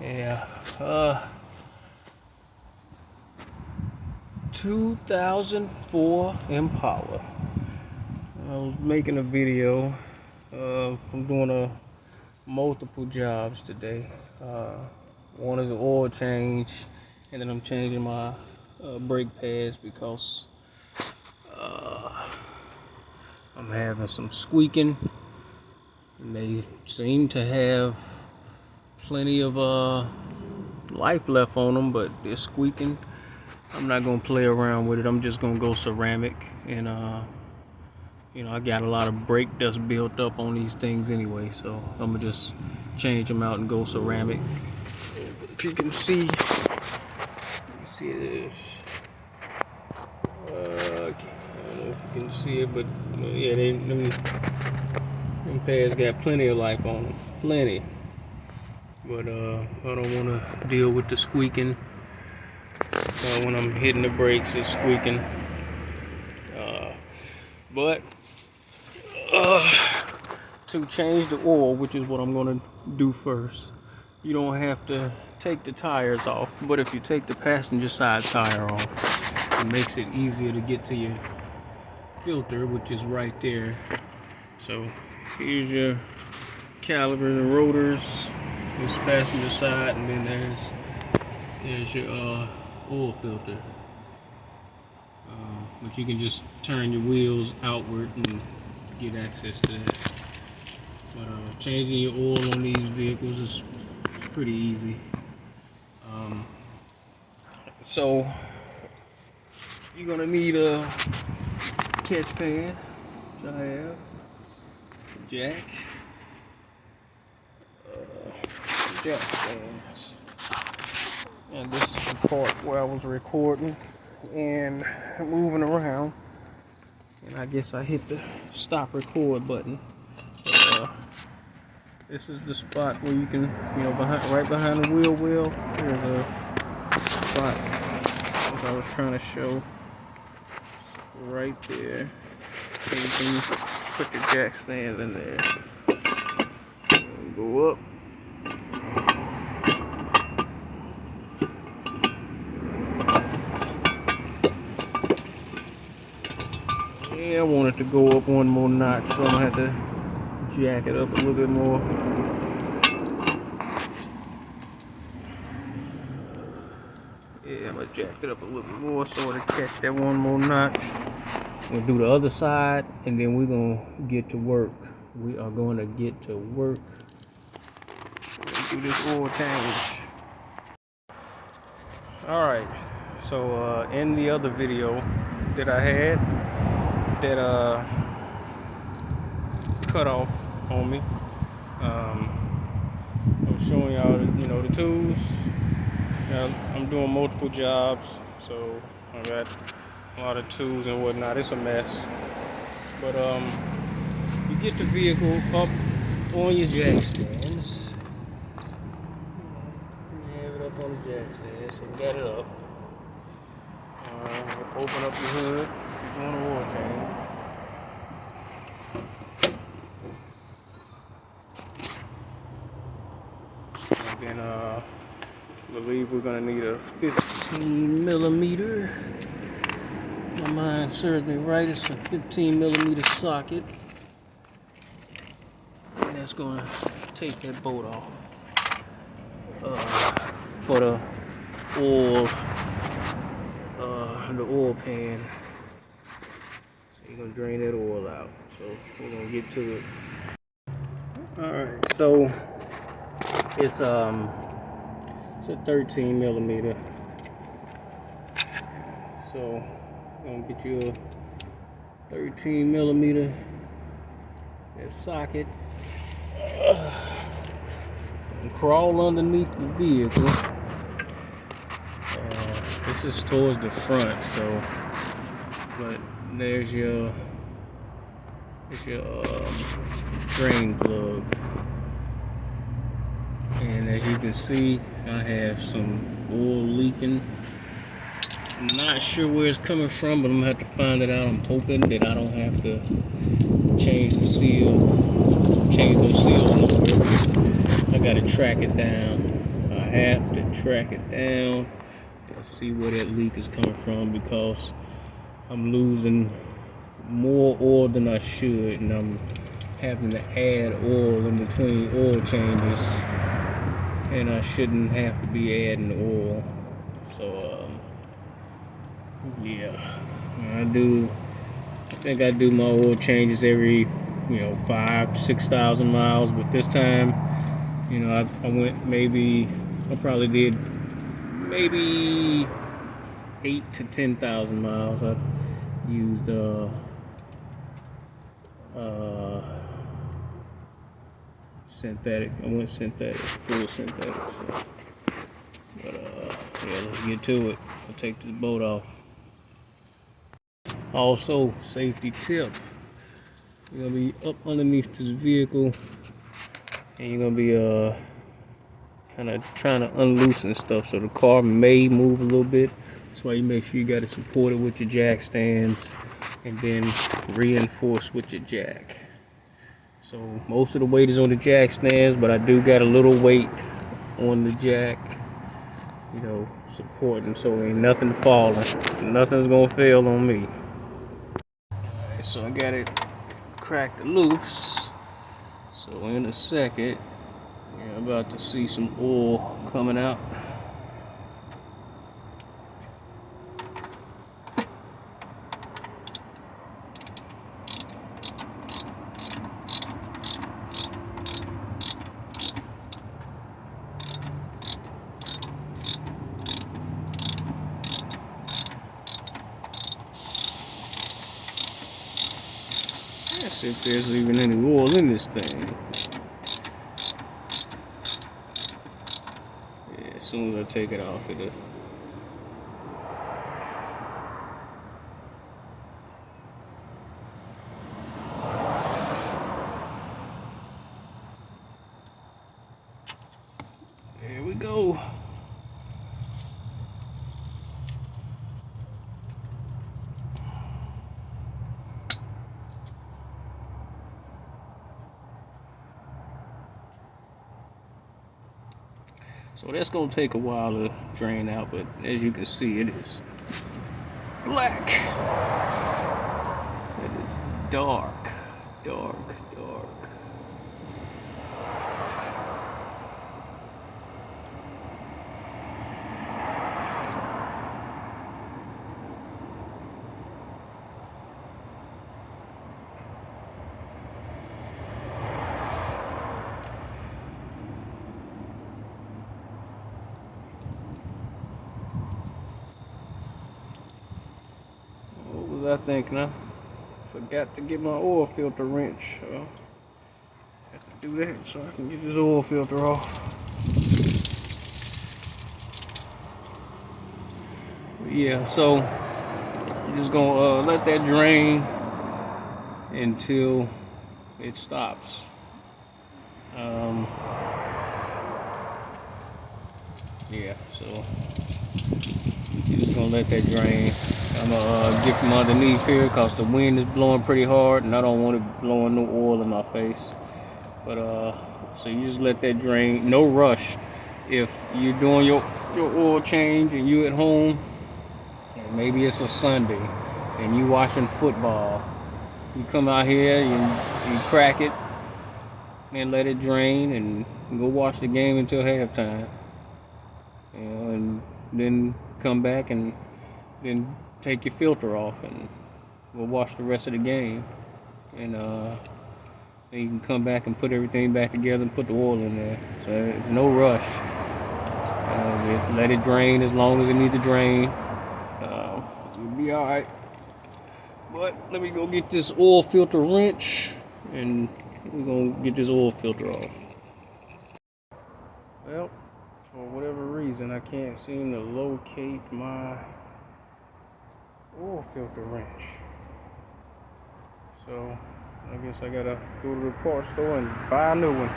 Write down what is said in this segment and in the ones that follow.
Yeah. 2004 Impala. I was making a video. I'm doing multiple jobs today. One is an oil change, and then I'm changing my brake pads because I'm having some squeaking, and they seem to have plenty of life left on them, but they're squeaking. I'm not gonna play around with it. I'm just gonna go ceramic, and I got a lot of brake dust built up on these things anyway, so I'm gonna just change them out and go ceramic. If you can see this. I don't know if you can see it, but yeah, them pads got plenty of life on them, plenty. But I don't want to deal with the squeaking. When I'm hitting the brakes, it's squeaking. But to change the oil, which is what I'm going to do first, you don't have to take the tires off. But if you take the passenger side tire off, it makes it easier to get to your filter, which is right there. So here's your caliper and rotors, this passenger side, and then there's your oil filter. But you can just turn your wheels outward and get access to that. But changing your oil on these vehicles is pretty easy. So you're gonna need a catch pan, which I have, jack stands, and this is the part where I was recording and moving around, and I guess I hit the stop record button. This is the spot where you can, right behind the wheel well, there's a spot, as I was trying to show, right there. So you can put your jack stands in there. Go up. Yeah, I want it to go up one more notch, so I'm gonna have to jack it up a little bit more. Yeah, I'm gonna jack it up a little bit more so it'll catch that one more notch. We'll do the other side, and then we're gonna get to work. We are going to get to work. Do this oil change. Alright, so in the other video that I had that cut off on me, I'm showing y'all the tools. Now, I'm doing multiple jobs, so I got a lot of tools and whatnot. It's a mess, but you get the vehicle up on your jack stands. You have it up on the jack stand, so you got it up. Open up your hood if you're doing an oil change. And then I believe we're gonna need a 15 millimeter. My mind serves me right. It's a 15 millimeter socket, and that's gonna take that bolt off for the oil pan. So you're gonna drain that oil out. So we're gonna get to it. All right. So it's a 13 millimeter. So I'm gonna get you a 13 millimeter socket. And crawl underneath the vehicle. This is towards the front, so but there's your drain plug, and as you can see, I have some oil leaking. I'm not sure where it's coming from, but I'm gonna have to find it out. I'm hoping that I don't have to change those seals nowhere. I gotta track it down. I have to track it down and see where that leak is coming from, because I'm losing more oil than I should, and I'm having to add oil in between oil changes, and I shouldn't have to be adding oil. So yeah, I think I do my oil changes every 5,000-6,000 miles, but this time I went I probably did maybe 8 to 10,000 miles. I used synthetic. I went synthetic, full synthetic. So. But yeah, let's get to it. I'll take this boat off. Also, safety tip: you're gonna be up underneath this vehicle, and you're gonna be kind of trying to unloosen stuff, so the car may move a little bit. That's why you make sure you got it supported with your jack stands, and then reinforced with your jack. So most of the weight is on the jack stands, but I do got a little weight on the jack, supporting, so ain't nothing falling. Nothing's gonna fail on me. Alright, so I got it cracked loose. So in a second, you're about to see some oil coming out. Let's see if there's even any oil in this thing. Yeah, as soon as I take it off, it'll. There we go. So that's gonna take a while to drain out, but as you can see, it is black. It is dark, dark, dark. What was I thinking? I forgot to get my oil filter wrench. Have to do that so I can get this oil filter off. But yeah, so I'm just gonna let that drain until it stops. Yeah, so just gonna let that drain. I'm gonna get from underneath here because the wind is blowing pretty hard, and I don't want it blowing no oil in my face. But so you just let that drain. No rush. If you're doing your oil change and you at home, and maybe it's a Sunday, and you watching football, you come out here, you crack it, and let it drain, and go watch the game until halftime. And then come back and then take your filter off and go watch the rest of the game. And then you can come back and put everything back together and put the oil in there. So there's no rush. Let it drain as long as it needs to drain. You'll be alright. But let me go get this oil filter wrench, and we're gonna get this oil filter off. Well, for whatever reason, I can't seem to locate my oil filter wrench. So I guess I gotta go to the parts store and buy a new one.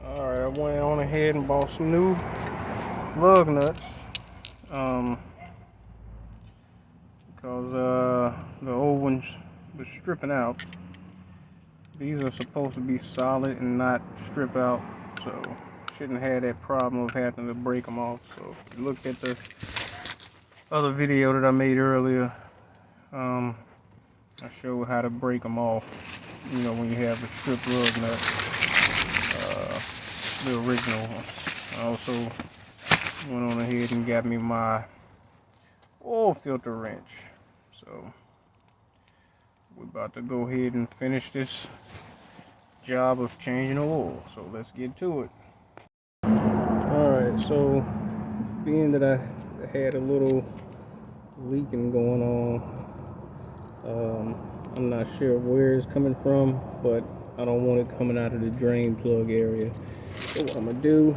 Alright, I went on ahead and bought some new lug nuts. Because the old ones was stripping out. These are supposed to be solid and not strip out, so shouldn't have that problem of having to break them off. So if you look at the other video that I made earlier, I showed how to break them off. You know, when you have the strip rug nut, the original one. I also went on ahead and got me my oil filter wrench. So we're about to go ahead and finish this job of changing the oil. So let's get to it. Alright, so being that I had a little leaking going on, I'm not sure where it's coming from, but I don't want it coming out of the drain plug area. So what I'm gonna do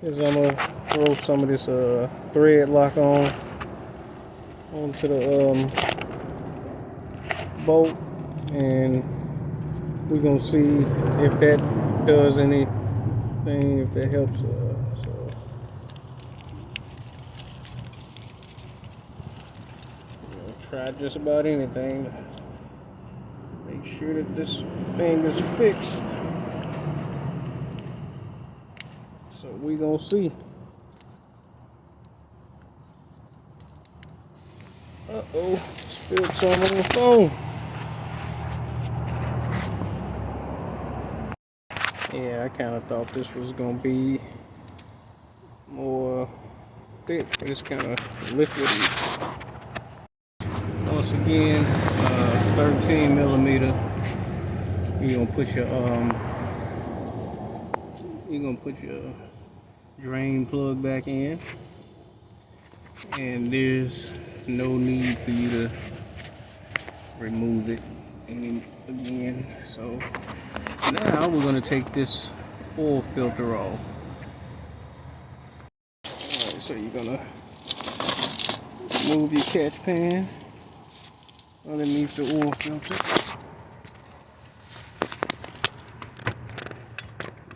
is I'm gonna throw some of this thread lock onto the bolt, and we're gonna see if that does anything, if it helps. So try just about anything to make sure that this thing is fixed. So we gonna see. Uh-oh, spilled some on the phone. Yeah, I kind of thought this was gonna be more thick, but it's kind of liquidy. Once again, 13 millimeter. You're gonna put your drain plug back in, and there's no need for you to remove it again. So now we're gonna take this oil filter off. Alright, so you're gonna remove your catch pan underneath the oil filter.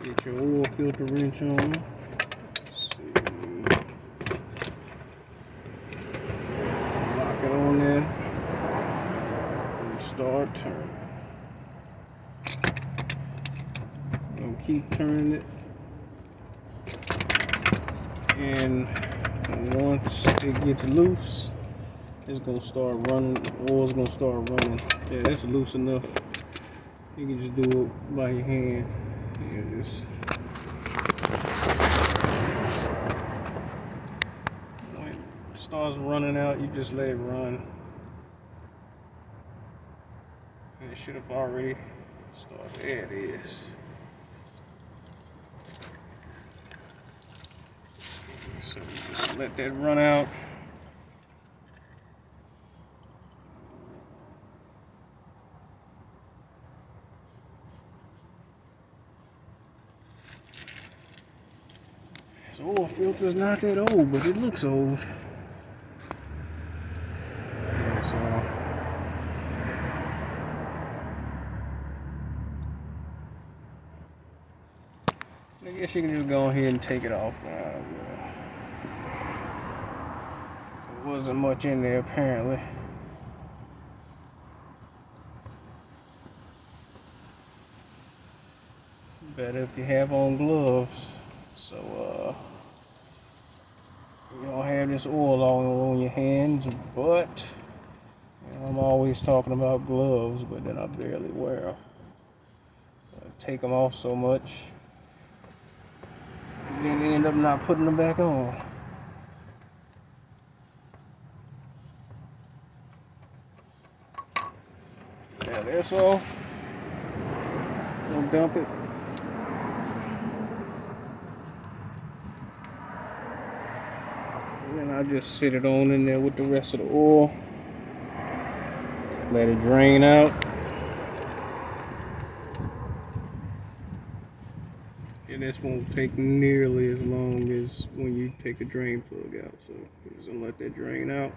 Get your oil filter wrench on. Let's see. Lock it on there and start turning. Gonna keep turning it, and once it gets loose, it's gonna start running. The oil's gonna start running. Yeah, that's loose enough. You can just do it by your hand. Yeah, just when it starts running out, you just let it run, and it should have already started. There it is. So just let that run out. This oil filter's not that old, but it looks old. Yeah, so I guess you can just go ahead and take it off now. There wasn't much in there apparently. Better if you have on gloves, so you don't have this oil all on your hands. But you know, I'm always talking about gloves, but then I barely wear them. I take them off so much, and then end up not putting them back on. Now that's off. We'll dump it. And then I'll just sit it on in there with the rest of the oil. Let it drain out. And this won't take nearly as long as when you take the drain plug out. So I'm just gonna let that drain out.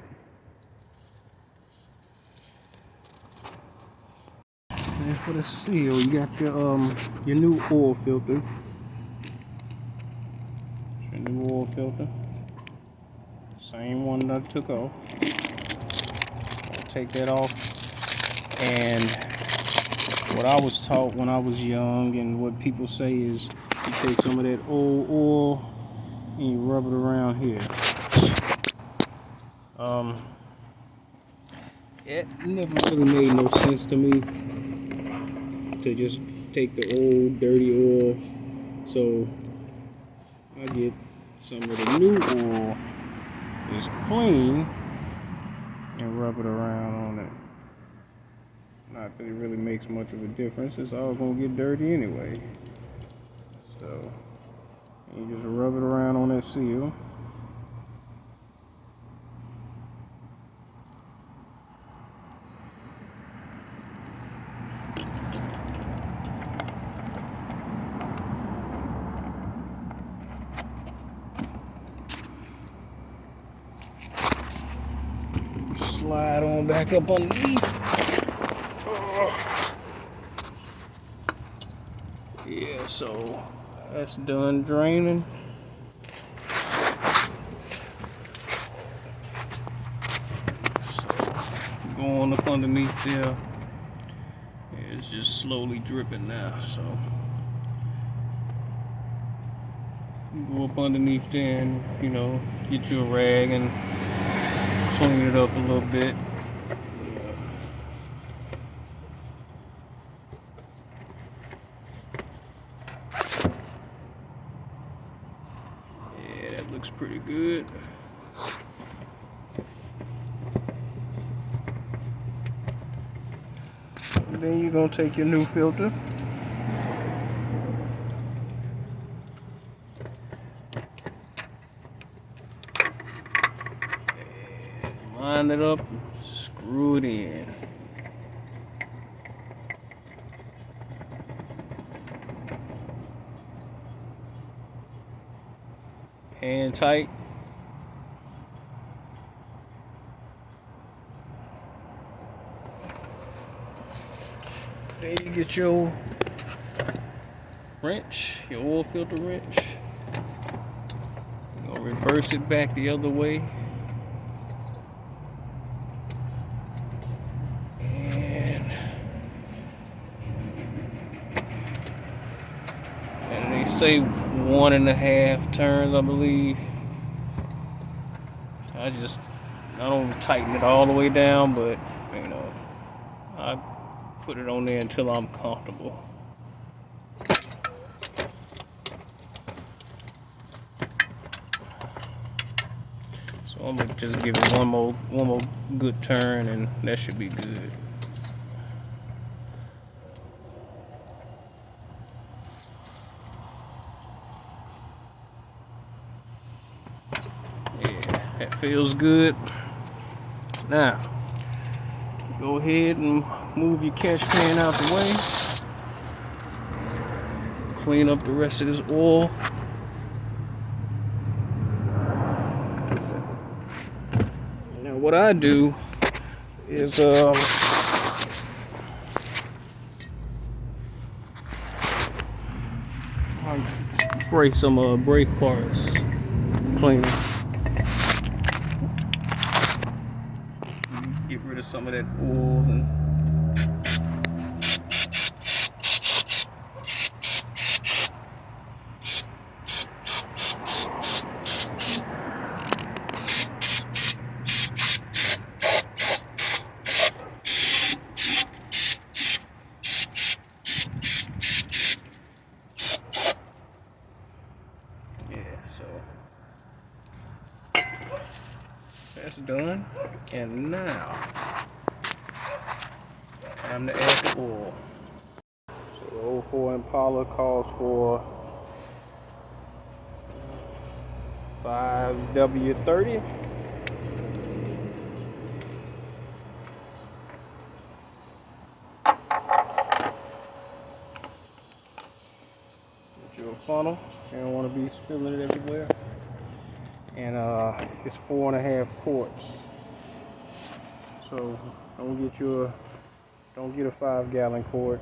And for the seal, you got your new oil filter. Your new oil filter. Same one that I took off. I'll take that off, and what I was taught when I was young, and what people say is you take some of that old oil and you rub it around here. It never really made no sense to me to just take the old dirty oil. So I get some of the new oil that's clean and rub it around on it. Not that it really makes much of a difference. It's all gonna get dirty anyway. So you just rub it around on that seal. Slide on back up underneath. Yeah, so that's done draining. So going up underneath there, it's just slowly dripping now. So go up underneath there and, get you a rag and clean it up a little bit. Yeah, that looks pretty good. And then you're gonna take your new filter. And line it up, screw it in. Hand tight. Then you get your wrench, your oil filter wrench. You're gonna reverse it back the other way. And they say 1.5 turns, I believe. I don't tighten it all the way down, but I put it on there until I'm comfortable. So I'm gonna just give it one more good turn, and that should be good. Yeah, that feels good. Now, go ahead and move your catch pan out the way. Clean up the rest of this oil. Now what I do is I spray some brake parts cleaner. Get rid of some of that oil and so that's done. And now time to add the oil. So the 04 Impala calls for 5W30. Get you a funnel. You don't want to be spilling it everywhere. And it's 4.5 quarts. So don't get a 5-gallon quart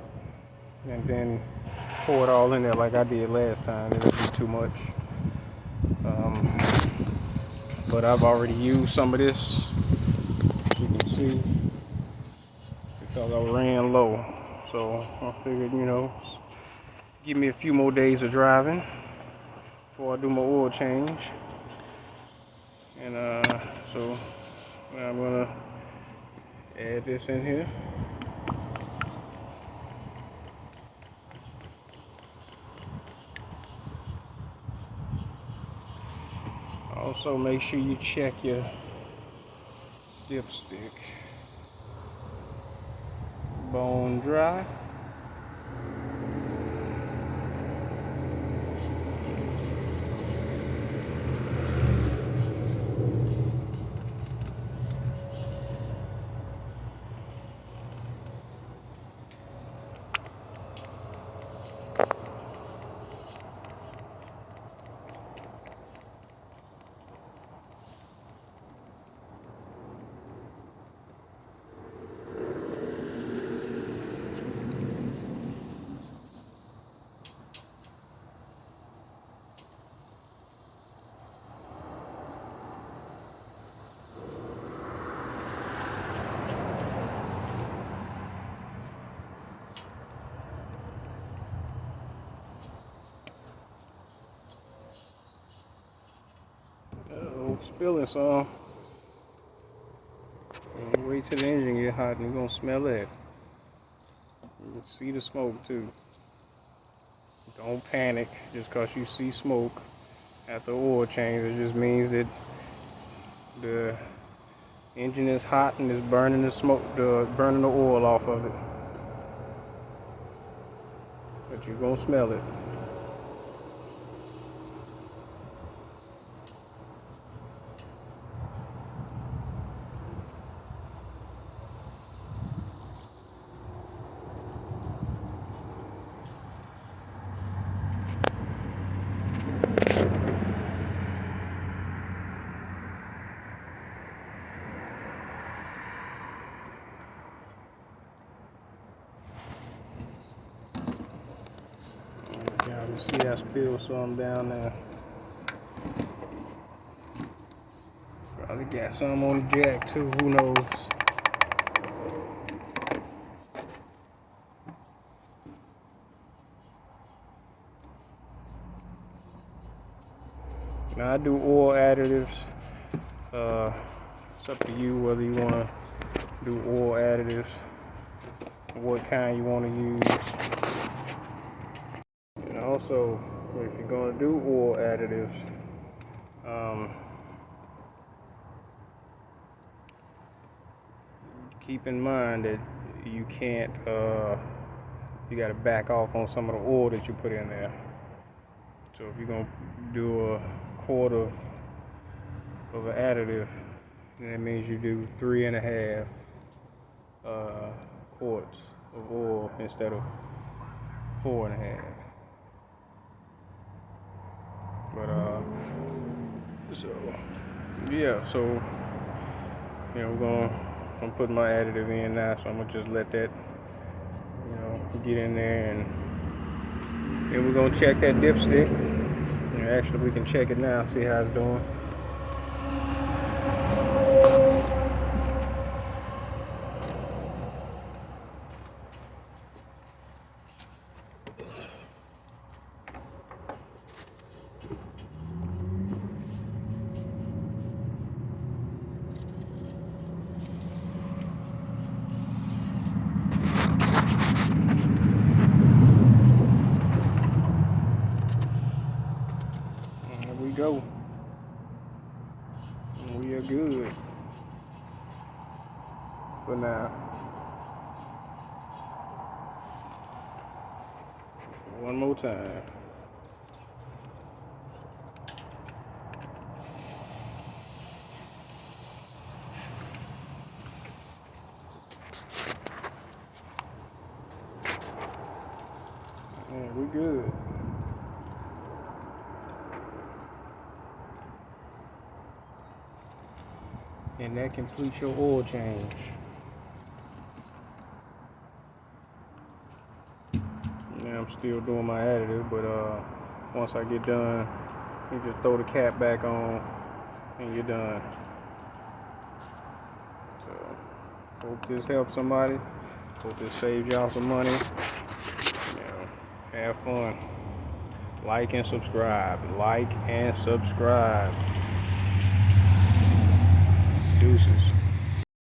and then pour it all in there like I did last time. It'll be too much. But I've already used some of this, as you can see, because I ran low. So I figured, give me a few more days of driving before I do my oil change. And so I'm gonna add this in here. Also, make sure you check your dipstick. Bone dry. Spilling some. And wait till the engine get hot and you're gonna smell that. You can see the smoke too. Don't panic just because you see smoke after oil change. It just means that the engine is hot and it's burning the smoke, burning the oil off of it. But you're gonna smell it. Yeah, you see I spilled some down there. Probably got some on the jack too, who knows. Now I do oil additives. It's up to you whether you want to do oil additives, what kind you want to use. And also, if you're going to do oil additives, keep in mind that you can't, you got to back off on some of the oil that you put in there. So if you're going to do a quart of an additive, then that means you do 3.5 quarts of oil instead of 4.5. But so yeah, so I'm putting my additive in now, so I'm gonna just let that get in there, and then we're gonna check that dipstick. Actually, we can check it now, see how it's doing. There we go. We are good for now. One more time. Yeah, we good. And that completes your oil change. Yeah, I'm still doing my additive, but once I get done, you just throw the cap back on and you're done. So, hope this helps somebody. Hope it saves y'all some money. You know, have fun. Like and subscribe. Like and subscribe. Deuces.